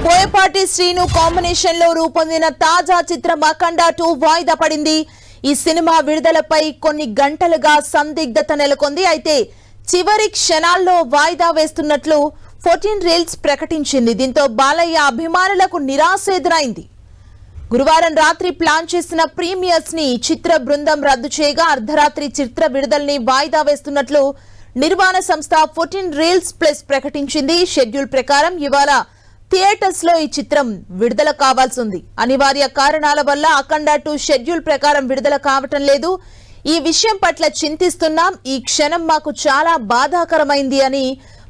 Boyapati Srinu combination లో రూపొందిన తాజా చిత్రం అఖండ 2 వాయిదా పడింది. ఈ సినిమా విడుదలపై కొన్ని గంటలుగా సందిగ్ధత నెలకొంది. అయితే చివరి క్షణాల్లో వాయిదా వేస్తున్నట్లు 14 రీల్స్ ప్రకటించింది. దీంతో బాలయ్య అభిమానులకు నిరాశ ఎదురైంది. గురువారం రాత్రి ప్లాన్ చేసిన ప్రీమియర్స్ ని చిత్ర బృందం రద్దు చేయగా అర్ధరాత్రి చిత్ర విడుదలని వాయిదా వేస్తున్నట్లు నిర్మాణ సంస్థ 14 రీల్స్ ప్లస్ ప్రకటించింది. షెడ్యూల్ ప్రకారం ఇవాళ థియేటర్స్ లో ఈ చిత్రం విడుదల కావాల్సి ఉంది. అనివార్య కారణాల వల్ల అఖండ 2 షెడ్యూల్ ప్రకారం విడుదల కావటం లేదు. ఈ విషయం పట్ల చింతిస్తున్నాం. ఈ క్షణం మాకు చాలా బాధాకరమైంది అని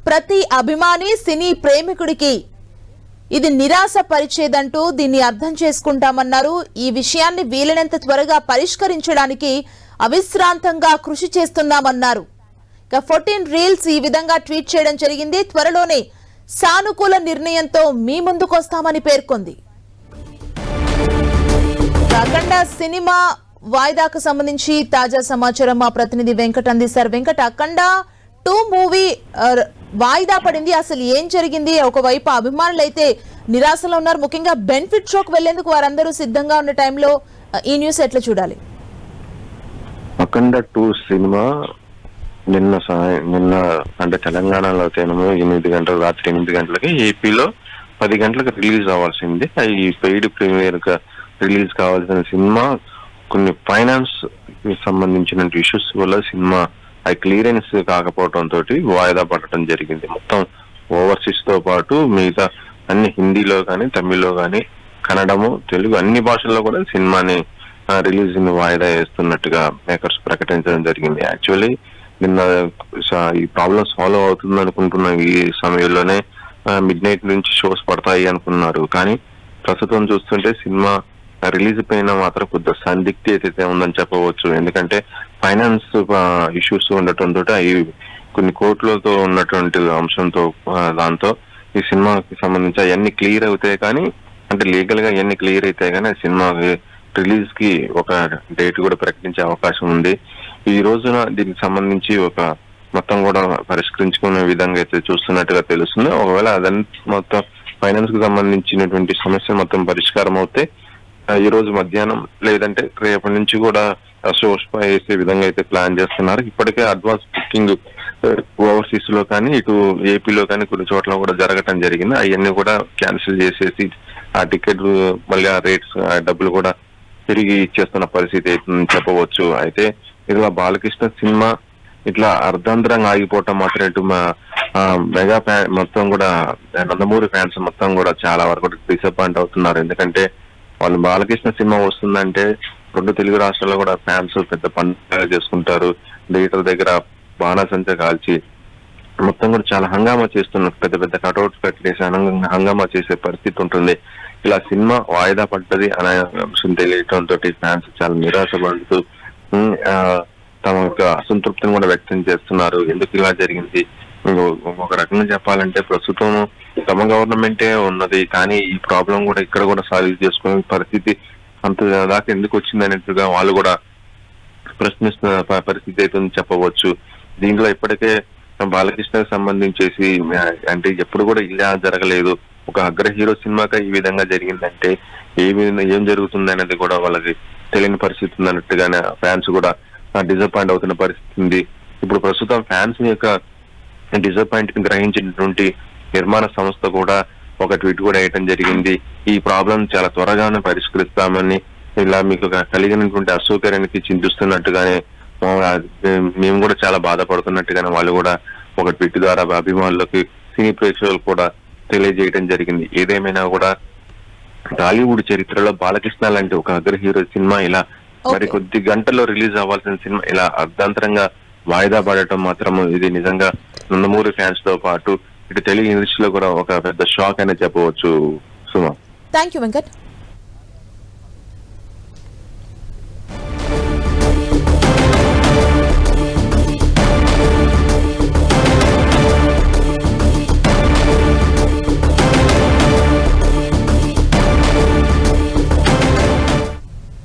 ప్రతి అభిమాని సినీ ప్రేమికుడికి ఇది నిరాశ పరిచేదంటూ దీన్ని అర్థం చేసుకుంటామన్నారు. ఈ విషయాన్ని వీలైనంత త్వరగా పరిష్కరించడానికి అవిశ్రాంతంగా కృషి చేస్తున్నామన్నారు. ఇక 14 రీల్స్ ఈ విధంగా ట్వీట్ చేయడం జరిగింది. త్వరలోనే సానుకూల నిర్ణయంతో మీ ముందుకొస్తామని పేర్కొంది. అఖండ సినిమా వాయిదాకు సంబంధించి తాజా సమాచారం మా ప్రతినిధి వెంకట్ అందిస్తారు. వెంకట్, అఖండ 2 మూవీ వాయిదా పడింది. అసలు ఏం జరిగింది? ఒకవైపు అభిమానులు అయితే నిరాశలో ఉన్నారు. ముఖ్యంగా బెనిఫిట్ షోకి వెళ్లేందుకు వారందరూ సిద్ధంగా ఉన్న టైంలో ఈ న్యూస్ ఎట్లా చూడాలి? అఖండ 2 సినిమా నిన్న అంటే తెలంగాణలో అయితేనేమో 8 గంటలు, రాత్రి 8 గంటలకి, ఏపీలో 10 గంటలకు రిలీజ్ అవ్వాల్సింది. ఈ పెయిడ్ ప్రీమియర్ గా రిలీజ్ కావాల్సిన సినిమా కొన్ని ఫైనాన్స్ కి సంబంధించిన ఇష్యూస్ వల్ల సినిమా క్లియరెన్స్ కాకపోవడంతో వాయిదా పడటం జరిగింది. మొత్తం ఓవర్సీస్ తో పాటు మిగతా అన్ని హిందీలో కానీ, తమిళ్లో కానీ, కన్నడము, తెలుగు అన్ని భాషల్లో కూడా సినిమాని రిలీజ్ వాయిదా వేస్తున్నట్టుగా మేకర్స్ ప్రకటించడం జరిగింది. యాక్చువల్లీ నిన్న ఈ ప్రాబ్లం సాల్వ్ అవుతుంది అనుకుంటున్న ఈ సమయంలోనే మిడ్ నైట్ నుంచి షోస్ పడతాయి అనుకున్నారు. కానీ ప్రస్తుతం చూస్తుంటే సినిమా రిలీజ్ పైన మాత్రం కొద్దిగా సందిగ్ధి అయితే ఉందని చెప్పవచ్చు. ఎందుకంటే ఫైనాన్స్ ఇష్యూస్ ఉండటంతో అవి కొన్ని కోట్లతో ఉన్నటువంటి అంశంతో దాంతో ఈ సినిమాకి సంబంధించి అవన్నీ క్లియర్ అవుతాయి. కానీ అంటే లీగల్ గా అవన్నీ క్లియర్ అయితే కానీ సినిమా రిలీజ్ కి ఒక డేట్ కూడా ప్రకటించే అవకాశం ఉంది. ఈ రోజున దీనికి సంబంధించి ఒక మొత్తం కూడా పరిష్కరించుకునే విధంగా అయితే చూస్తున్నట్టుగా తెలుస్తుంది. ఒకవేళ అదంతా మొత్తం ఫైనాన్స్ కు సంబంధించినటువంటి సమస్య మొత్తం పరిష్కారం అవుతే ఈ రోజు మధ్యాహ్నం లేదంటే రేపటి నుంచి కూడా షోస్ వేసే విధంగా అయితే ప్లాన్ చేస్తున్నారు. ఇప్పటికే అడ్వాన్స్ బుకింగ్ ఓవర్సీస్ లో కానీ, ఇటు ఏపీలో కానీ కొన్ని చోట్ల కూడా జరగటం జరిగింది. అవన్నీ కూడా క్యాన్సిల్ చేసేసి ఆ టికెట్ మళ్ళీ ఆ రేట్స్ డబ్బులు కూడా తిరిగి ఇచ్చేస్తున్న పరిస్థితి చెప్పవచ్చు. అయితే ఇట్లా బాలకృష్ణ సినిమా ఇట్లా అర్ధాంతరంగా ఆగిపోవటం మాత్రం ఇటు మెగా ఫ్యాన్ మొత్తం కూడా నందమూరి ఫ్యాన్స్ మొత్తం కూడా చాలా వరకు డిసప్పాయింట్ అవుతున్నారు. ఎందుకంటే వాళ్ళు బాలకృష్ణ సినిమా వస్తుందంటే 2 తెలుగు రాష్ట్రాల్లో కూడా ఫ్యాన్స్ పెద్ద పండుగ చేసుకుంటారు. థియేటర్ దగ్గర బాణాసంచా కాల్చి మొత్తం కూడా చాలా హంగామా చేస్తున్నారు. పెద్ద పెద్ద కటౌట్స్ పెట్టేసి హంగామా చేసే పరిస్థితి ఉంటుంది. ఇలా సినిమా వాయిదా పడ్డది అనే అంశం తెలియటంతో ఫ్యాన్స్ చాలా నిరాశపడుతూ తమ యొక్క అసంతృప్తిని కూడా వ్యక్తం చేస్తున్నారు. ఎందుకు ఇలా జరిగింది? ఒక రకంగా చెప్పాలంటే ప్రస్తుతం తమ గవర్నమెంటే ఉన్నది, కానీ ఈ ప్రాబ్లం కూడా ఇక్కడ కూడా సాల్వ్ చేసుకునే పరిస్థితి అంత దాకా ఎందుకు వచ్చింది అన్నట్టుగా వాళ్ళు కూడా ప్రశ్నిస్తున్న పరిస్థితి అయితే చెప్పవచ్చు. దీంట్లో ఇప్పటికే బాలకృష్ణకి సంబంధించేసి అంటే ఎప్పుడు కూడా ఇలా జరగలేదు. ఒక అగ్ర హీరో సినిమాగా ఈ విధంగా జరిగిందంటే ఏం జరుగుతుంది అనేది కూడా వాళ్ళకి తెలియని పరిస్థితి ఉంది అన్నట్టుగానే ఫ్యాన్స్ కూడా డిసప్పాయింట్ అవుతున్న పరిస్థితి ఉంది. ఇప్పుడు ప్రస్తుతం ఫ్యాన్స్ యొక్క డిసప్పాయింట్ ని గ్రహించినటువంటి నిర్మాణ సంస్థ కూడా ఒక ట్వీట్ కూడా వేయటం జరిగింది. ఈ ప్రాబ్లం చాలా త్వరగానే పరిష్కరిస్తామని, ఇలా మీకు కలిగినటువంటి అసౌకర్యానికి చింతిస్తున్నట్టుగానే మేము కూడా చాలా బాధపడుతున్నట్టుగానే వాళ్ళు కూడా ఒక ట్వీట్ ద్వారా అభిమానులకి, సినీ ప్రేక్షకులు కూడా తెలియజేయడం జరిగింది. ఏదేమైనా కూడా టాలీవుడ్ చరిత్రలో బాలకృష్ణ లాంటి ఒక అగ్ర హీరో సినిమా ఇలా మరి కొద్ది గంటల్లో రిలీజ్ అవ్వాల్సిన సినిమా ఇలా అర్ధాంతరంగా వాయిదా పడటం మాత్రం ఇది నిజంగా నందమూరి ఫ్యాన్స్ తో పాటు ఇటు తెలుగు ఇండస్ట్రీలో కూడా ఒక పెద్ద షాక్ అనే చెప్పవచ్చు. సుమా, థ్యాంక్ యూ వెంకట్.